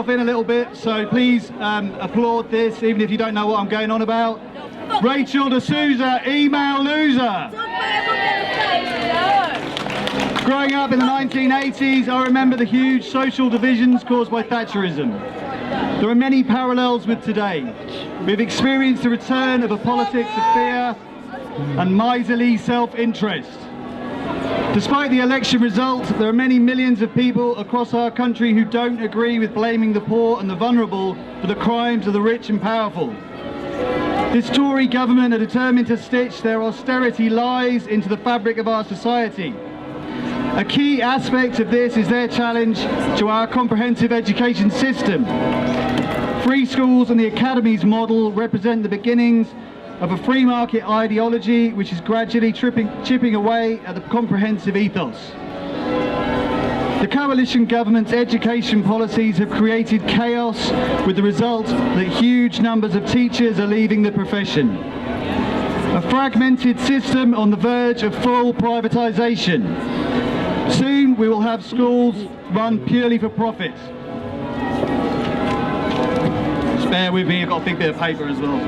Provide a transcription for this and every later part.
myself in a little bit, so please applaud this, even if you don't know what I'm going on about. Rachel D'Souza, email loser. Growing up in the 1980s, I remember the huge social divisions caused by Thatcherism. There are many parallels with today. We've experienced the return of a politics of fear and miserly self-interest. Despite the election result, there are many millions of people across our country who don't agree with blaming the poor and the vulnerable for the crimes of the rich and powerful. This Tory government are determined to stitch their austerity lies into the fabric of our society. A key aspect of this is their challenge to our comprehensive education system. Free schools and the academies model represent the beginnings of a free market ideology which is gradually chipping away at the comprehensive ethos. The coalition government's education policies have created chaos, with the result that huge numbers of teachers are leaving the profession. A fragmented system on the verge of full privatisation. Soon we will have schools run purely for profit. Just bear with me, I've got a big bit of paper as well.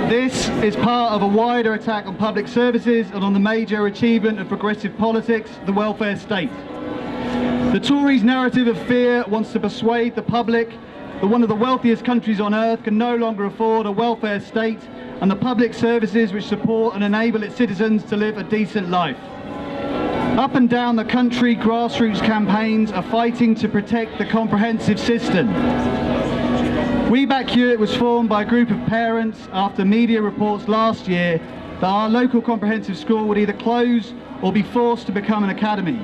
This is part of a wider attack on public services and on the major achievement of progressive politics, the welfare state. The Tories' narrative of fear wants to persuade the public that one of the wealthiest countries on earth can no longer afford a welfare state and the public services which support and enable its citizens to live a decent life. Up and down the country, grassroots campaigns are fighting to protect the comprehensive system. We Back Hewitt was formed by a group of parents after media reports last year that our local comprehensive school would either close or be forced to become an academy.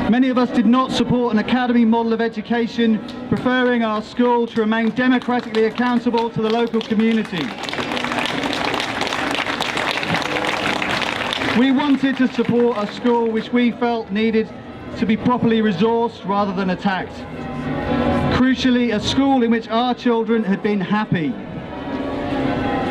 Many of us did not support an academy model of education, preferring our school to remain democratically accountable to the local community. We wanted to support a school which we felt needed to be properly resourced rather than attacked. Crucially, a school in which our children had been happy.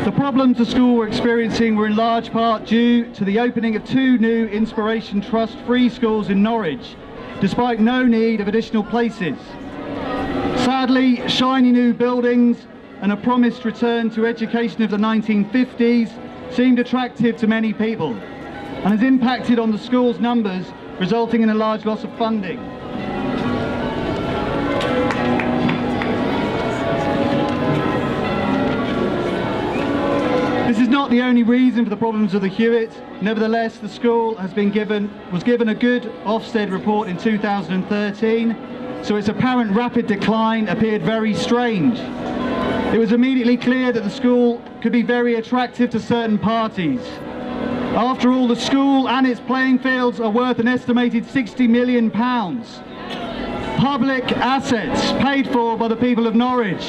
The problems the school were experiencing were in large part due to the opening of 2 new Inspiration Trust free schools in Norwich, despite no need of additional places. Sadly, shiny new buildings and a promised return to education of the 1950s seemed attractive to many people and has impacted on the school's numbers, resulting in a large loss of funding. This is not the only reason for the problems of the Hewitt. Nevertheless, the school was given a good Ofsted report in 2013, so its apparent rapid decline appeared very strange. It was immediately clear that the school could be very attractive to certain parties. After all, the school and its playing fields are worth an estimated £60 million. Public assets paid for by the people of Norwich.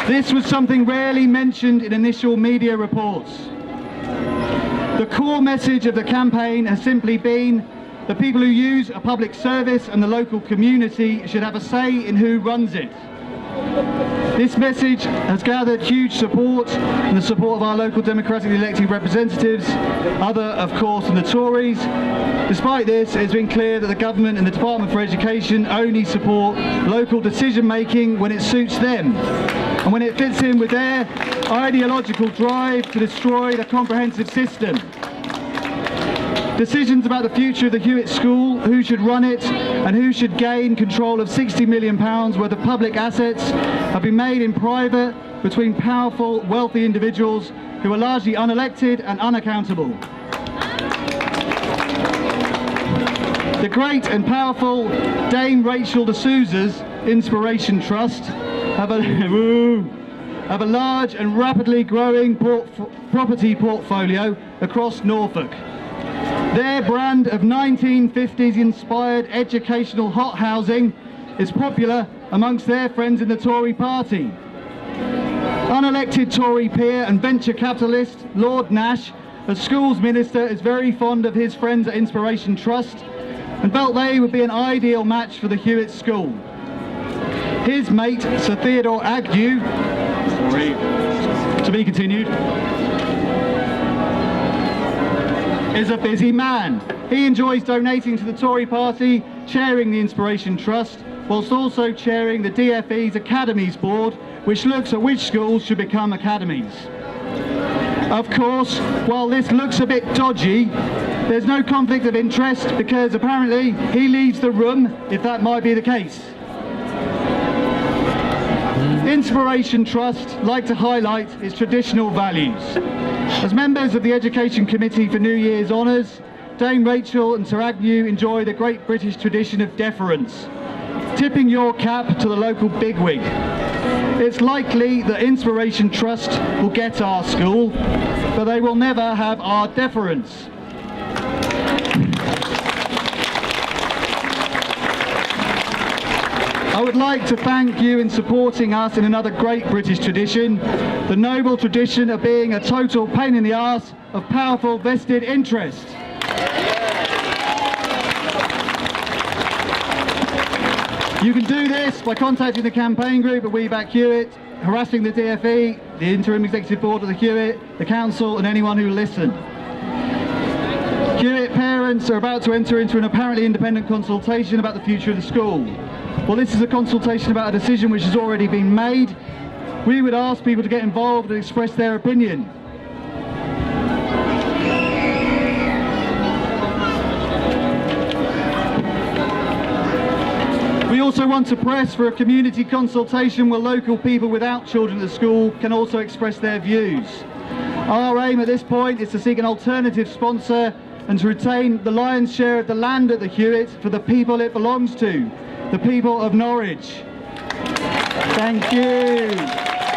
This was something rarely mentioned in initial media reports. The core message of the campaign has simply been that people who use a public service and the local community should have a say in who runs it. This message has gathered huge support and the support of our local democratically elected representatives, other of course than the Tories. Despite this, it has been clear that the government and the Department for Education only support local decision making when it suits them and when it fits in with their ideological drive to destroy the comprehensive system. Decisions about the future of the Hewitt School, who should run it and who should gain control of £60 million worth of public assets have been made in private between powerful, wealthy individuals who are largely unelected and unaccountable. The great and powerful Dame Rachel D'Souza's Inspiration Trust have a large and rapidly growing property portfolio across Norfolk. Their brand of 1950s inspired educational hot housing is popular amongst their friends in the Tory party. Unelected Tory peer and venture capitalist Lord Nash, as schools minister, is very fond of his friends at Inspiration Trust and felt they would be an ideal match for the Hewitt School. His mate, Sir Theodore Agnew, to be continued, is a busy man. He enjoys donating to the Tory party, chairing the Inspiration Trust, whilst also chairing the DfE's Academies Board, which looks at which schools should become academies. Of course, while this looks a bit dodgy, there's no conflict of interest because apparently he leaves the room if that might be the case. Inspiration Trust like to highlight its traditional values. As members of the Education Committee for New Year's Honours, Dame Rachel and Sir Agnew enjoy the great British tradition of deference, tipping your cap to the local bigwig. It's likely that Inspiration Trust will get our school, but they will never have our deference. I would like to thank you in supporting us in another great British tradition, the noble tradition of being a total pain in the arse of powerful vested interest. You can do this by contacting the campaign group at We Back Hewitt, harassing the DfE, the Interim Executive Board of the Hewitt, the Council and anyone who will listen. Hewitt parents are about to enter into an apparently independent consultation about the future of the school. Well, this is a consultation about a decision which has already been made. We would ask people to get involved and express their opinion. We also want to press for a community consultation where local people without children at the school can also express their views. Our aim at this point is to seek an alternative sponsor and to retain the lion's share of the land at the Hewitt for the people it belongs to, the people of Norwich. Thank you.